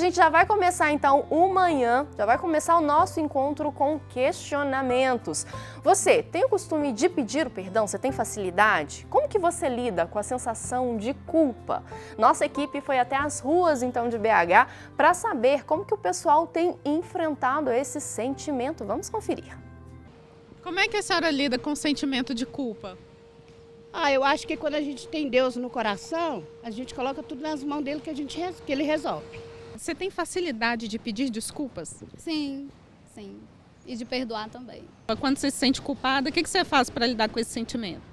gente já vai começar então o manhã, já vai começar o nosso encontro com questionamentos. Você tem o costume de pedir o perdão? Você tem facilidade? Como que você lida com a sensação de culpa? Nossa equipe foi até as ruas então de BH para saber como que o pessoal tem enfrentado esse sentimento. Vamos conferir. Como é que a senhora lida com o sentimento de culpa? Eu acho que quando a gente tem Deus no coração, a gente coloca tudo nas mãos dele que ele resolve. Você tem facilidade de pedir desculpas? Sim. E de perdoar também. Quando você se sente culpada, o que você faz para lidar com esse sentimento?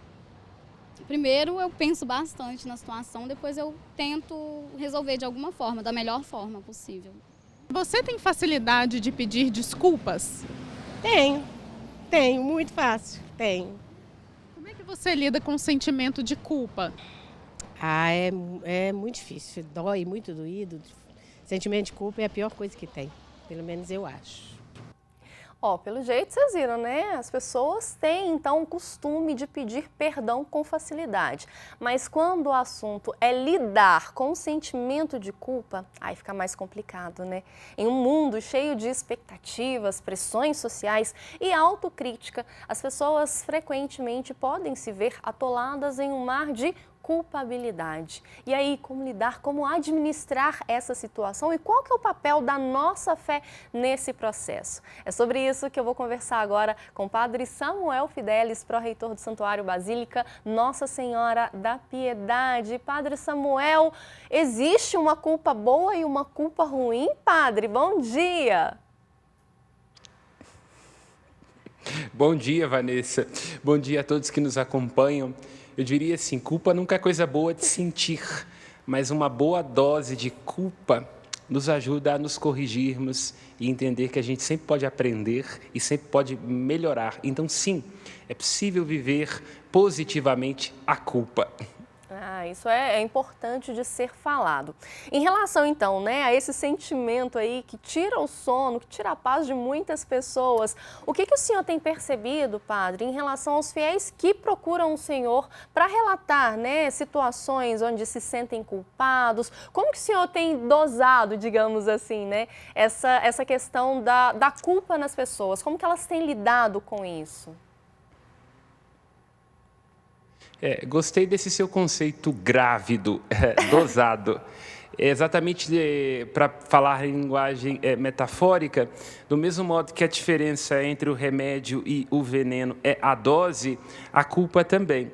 Primeiro eu penso bastante na situação, depois eu tento resolver de alguma forma, da melhor forma possível. Você tem facilidade de pedir desculpas? Tenho, muito fácil, tenho. Como é que você lida com o sentimento de culpa? É muito difícil, dói, muito doído. Sentimento de culpa é a pior coisa que tem, pelo menos eu acho. Pelo jeito vocês viram, né? As pessoas têm então o costume de pedir perdão com facilidade. Mas quando o assunto é lidar com o sentimento de culpa, aí fica mais complicado, né? Em um mundo cheio de expectativas, pressões sociais e autocrítica, as pessoas frequentemente podem se ver atoladas em um mar de culpabilidade. E aí, como lidar, como administrar essa situação e qual que é o papel da nossa fé nesse processo? É sobre isso que eu vou conversar agora com o Padre Samuel Fidelis, pró-reitor do Santuário Basílica Nossa Senhora da Piedade. Padre Samuel, existe uma culpa boa e uma culpa ruim? Padre, bom dia! Bom dia, Vanessa. Bom dia a todos que nos acompanham. Eu diria assim, culpa nunca é coisa boa de sentir, mas uma boa dose de culpa nos ajuda a nos corrigirmos e entender que a gente sempre pode aprender e sempre pode melhorar. Então, sim, é possível viver positivamente a culpa. Isso é importante de ser falado. Em relação, então, né, a esse sentimento aí que tira o sono, que tira a paz de muitas pessoas, o que o senhor tem percebido, padre, em relação aos fiéis que procuram o Senhor para relatar, né, situações onde se sentem culpados? Como que o senhor tem dosado, digamos assim, né, essa questão da culpa nas pessoas? Como que elas têm lidado com isso? Gostei desse seu conceito grávido, dosado. Exatamente para falar em linguagem metafórica, do mesmo modo que a diferença entre o remédio e o veneno é a dose, a culpa também.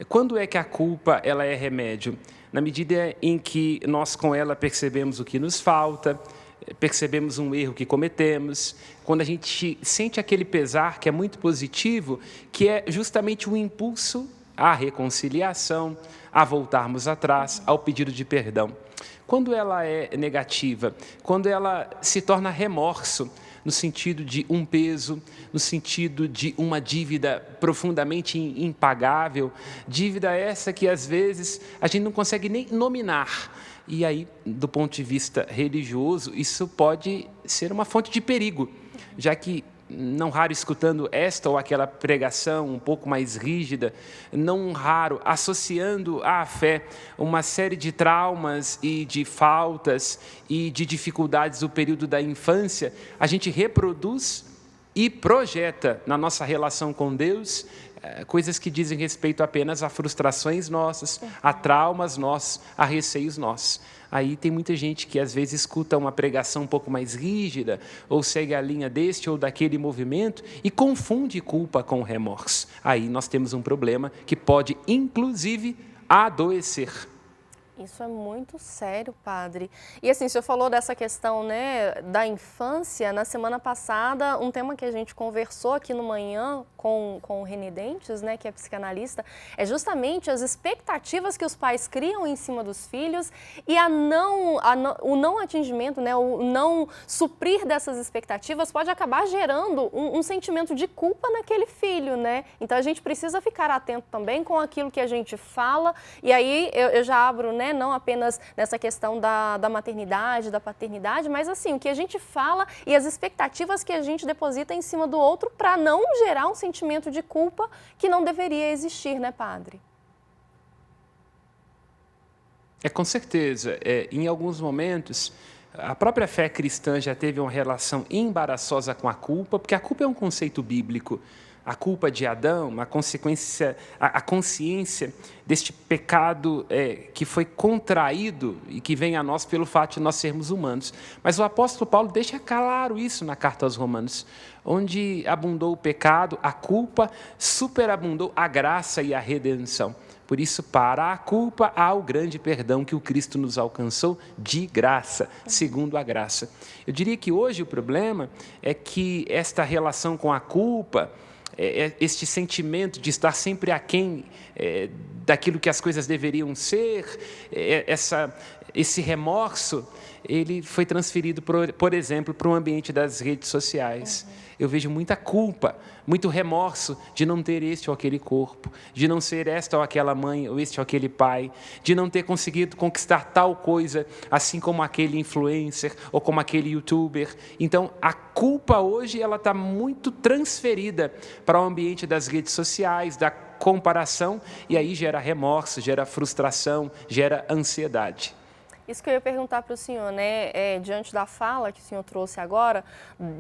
Quando é que a culpa ela é remédio? Na medida em que nós com ela percebemos o que nos falta, percebemos um erro que cometemos, quando a gente sente aquele pesar que é muito positivo, que é justamente o impulso à reconciliação, a voltarmos atrás, ao pedido de perdão. Quando ela é negativa, quando ela se torna remorso, no sentido de um peso, no sentido de uma dívida profundamente impagável, dívida essa que às vezes a gente não consegue nem nominar. E aí, do ponto de vista religioso, isso pode ser uma fonte de perigo, já que não raro escutando esta ou aquela pregação um pouco mais rígida, não raro associando à fé uma série de traumas e de faltas e de dificuldades do período da infância, a gente reproduz e projeta na nossa relação com Deus coisas que dizem respeito apenas a frustrações nossas, a traumas nossos, a receios nossos. Aí tem muita gente que às vezes escuta uma pregação um pouco mais rígida, ou segue a linha deste ou daquele movimento e confunde culpa com remorso. Aí nós temos um problema que pode, inclusive, adoecer. Isso é muito sério, padre. E assim, o senhor falou dessa questão, né, da infância. Na semana passada, um tema que a gente conversou aqui no manhã com o René Dentes, né, que é psicanalista, é justamente as expectativas que os pais criam em cima dos filhos e o não atingimento, né, o não suprir dessas expectativas pode acabar gerando um sentimento de culpa naquele filho, né? Então a gente precisa ficar atento também com aquilo que a gente fala. E aí eu já abro, né, não apenas nessa questão da maternidade, da paternidade, mas assim, o que a gente fala e as expectativas que a gente deposita em cima do outro para não gerar um sentimento de culpa que não deveria existir, né, padre? Com certeza. Em alguns momentos, a própria fé cristã já teve uma relação embaraçosa com a culpa, porque a culpa é um conceito bíblico. A culpa de Adão, a consciência deste pecado que foi contraído e que vem a nós pelo fato de nós sermos humanos. Mas o apóstolo Paulo deixa claro isso na carta aos Romanos, onde abundou o pecado, a culpa, superabundou a graça e a redenção. Por isso, para a culpa, há o grande perdão que o Cristo nos alcançou de graça, segundo a graça. Eu diria que hoje o problema é que esta relação com a culpa, este sentimento de estar sempre aquém daquilo que as coisas deveriam ser, esse remorso, ele foi transferido, por exemplo, para o ambiente das redes sociais. Eu vejo muita culpa, muito remorso de não ter este ou aquele corpo, de não ser esta ou aquela mãe, ou este ou aquele pai, de não ter conseguido conquistar tal coisa, assim como aquele influencer ou como aquele youtuber. Então, a culpa hoje ela está muito transferida para o ambiente das redes sociais, da comparação, e aí gera remorso, gera frustração, gera ansiedade. Isso que eu ia perguntar para o senhor, né? Diante da fala que o senhor trouxe agora,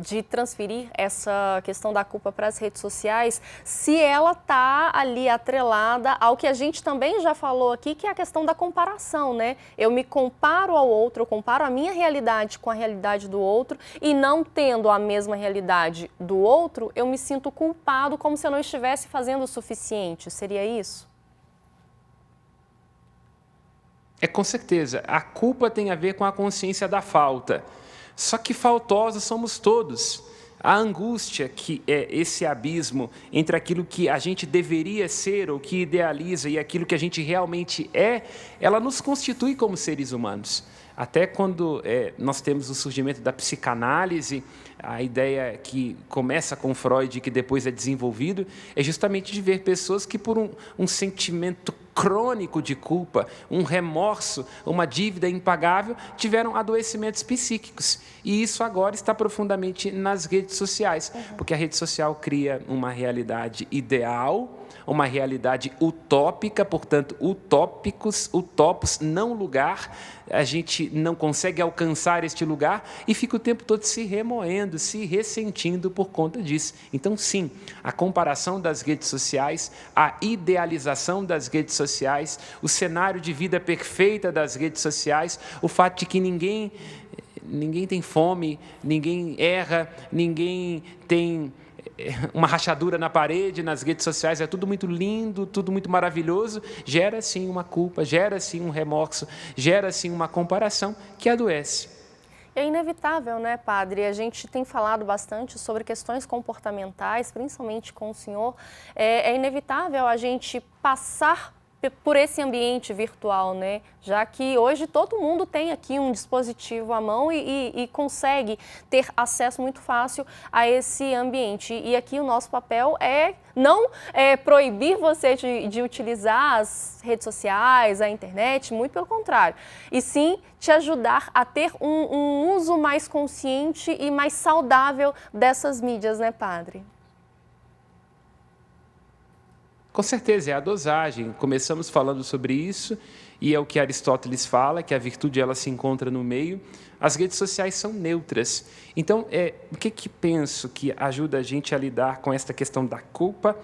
de transferir essa questão da culpa para as redes sociais, se ela está ali atrelada ao que a gente também já falou aqui, que é a questão da comparação, né? Eu me comparo ao outro, eu comparo a minha realidade com a realidade do outro, e não tendo a mesma realidade do outro, eu me sinto culpado como se eu não estivesse fazendo o suficiente. Seria isso? Com certeza, a culpa tem a ver com a consciência da falta. Só que faltosos somos todos. A angústia, que é esse abismo entre aquilo que a gente deveria ser ou que idealiza e aquilo que a gente realmente é, ela nos constitui como seres humanos. Até quando nós temos o surgimento da psicanálise, a ideia que começa com Freud e que depois é desenvolvido, é justamente de ver pessoas que por um sentimento crônico de culpa, um remorso, uma dívida impagável, tiveram adoecimentos psíquicos. E isso agora está profundamente nas redes sociais, porque a rede social cria uma realidade ideal, uma realidade utópica, portanto, utopos, não lugar, a gente não consegue alcançar este lugar e fica o tempo todo se remoendo, se ressentindo por conta disso. Então, sim, a comparação das redes sociais, a idealização das redes sociais, o cenário de vida perfeita das redes sociais, o fato de que ninguém tem fome, ninguém erra, ninguém tem uma rachadura na parede, nas redes sociais, é tudo muito lindo, tudo muito maravilhoso, gera sim uma culpa, gera sim um remorso, gera sim uma comparação que adoece. É inevitável, né, padre? A gente tem falado bastante sobre questões comportamentais, principalmente com o senhor. É inevitável a gente passar por esse ambiente virtual, né? Já que hoje todo mundo tem aqui um dispositivo à mão e consegue ter acesso muito fácil a esse ambiente. E aqui o nosso papel é não proibir você de utilizar as redes sociais, a internet, muito pelo contrário. E sim te ajudar a ter um uso mais consciente e mais saudável dessas mídias, né, padre? Com certeza, é a dosagem. Começamos falando sobre isso, e é o que Aristóteles fala, que a virtude ela se encontra no meio. As redes sociais são neutras. Então, o que penso que ajuda a gente a lidar com esta questão da culpa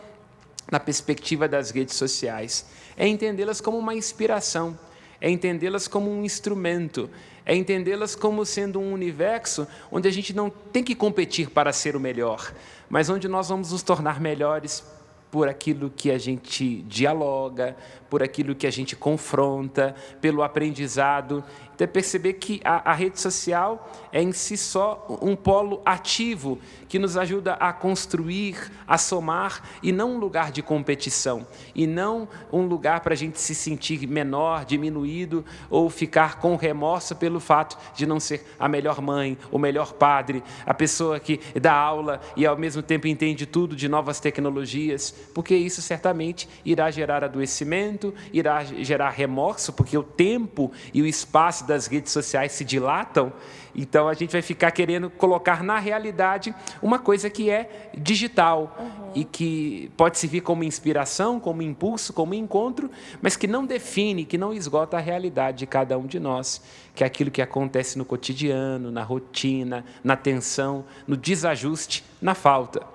na perspectiva das redes sociais? É entendê-las como uma inspiração, é entendê-las como um instrumento, é entendê-las como sendo um universo onde a gente não tem que competir para ser o melhor, mas onde nós vamos nos tornar melhores por aquilo que a gente dialoga, por aquilo que a gente confronta, pelo aprendizado. Então, perceber que a rede social é em si só um polo ativo que nos ajuda a construir, a somar, e não um lugar de competição, e não um lugar para a gente se sentir menor, diminuído, ou ficar com remorso pelo fato de não ser a melhor mãe, o melhor padre, a pessoa que dá aula e ao mesmo tempo entende tudo de novas tecnologias, porque isso certamente irá gerar adoecimento, irá gerar remorso, porque o tempo e o espaço espaço das redes sociais se dilatam, então a gente vai ficar querendo colocar na realidade uma coisa que é digital e que pode servir como inspiração, como impulso, como encontro, mas que não define, que não esgota a realidade de cada um de nós, que é aquilo que acontece no cotidiano, na rotina, na tensão, no desajuste, na falta.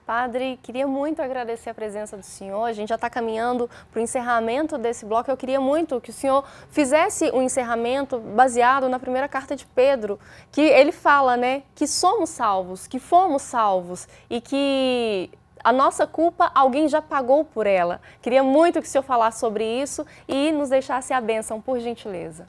Padre, queria muito agradecer a presença do senhor. A gente já está caminhando para o encerramento desse bloco. Eu queria muito que o senhor fizesse um encerramento baseado na primeira carta de Pedro, que ele fala, né, que somos salvos, que fomos salvos e que a nossa culpa alguém já pagou por ela. Queria muito que o senhor falasse sobre isso e nos deixasse a bênção, por gentileza.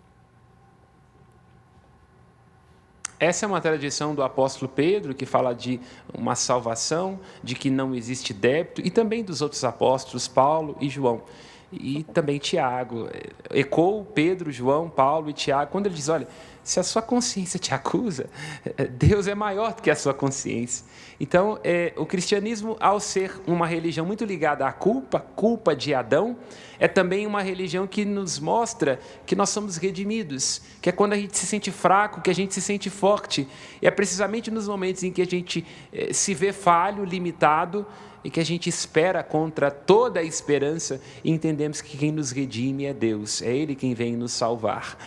Essa é uma tradição do apóstolo Pedro, que fala de uma salvação, de que não existe débito, e também dos outros apóstolos, Paulo e João. E também Tiago. Ecoou Pedro, João, Paulo e Tiago, quando ele diz, olha, se a sua consciência te acusa, Deus é maior do que a sua consciência. Então, o cristianismo, ao ser uma religião muito ligada à culpa de Adão, é também uma religião que nos mostra que nós somos redimidos, que é quando a gente se sente fraco, que a gente se sente forte. E é precisamente nos momentos em que a gente se vê falho, limitado, e que a gente espera contra toda a esperança e entendemos que quem nos redime é Deus, é Ele quem vem nos salvar.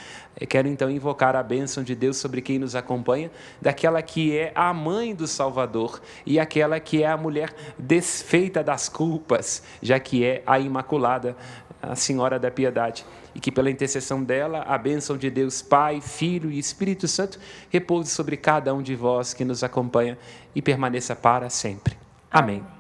Eu quero então invocar a bênção de Deus sobre quem nos acompanha, daquela que é a mãe do Salvador e aquela que é a mulher desfeita das culpas, já que é a Imaculada, a Senhora da Piedade. E que pela intercessão dela, a bênção de Deus Pai, Filho e Espírito Santo repouse sobre cada um de vós que nos acompanha e permaneça para sempre. Amém.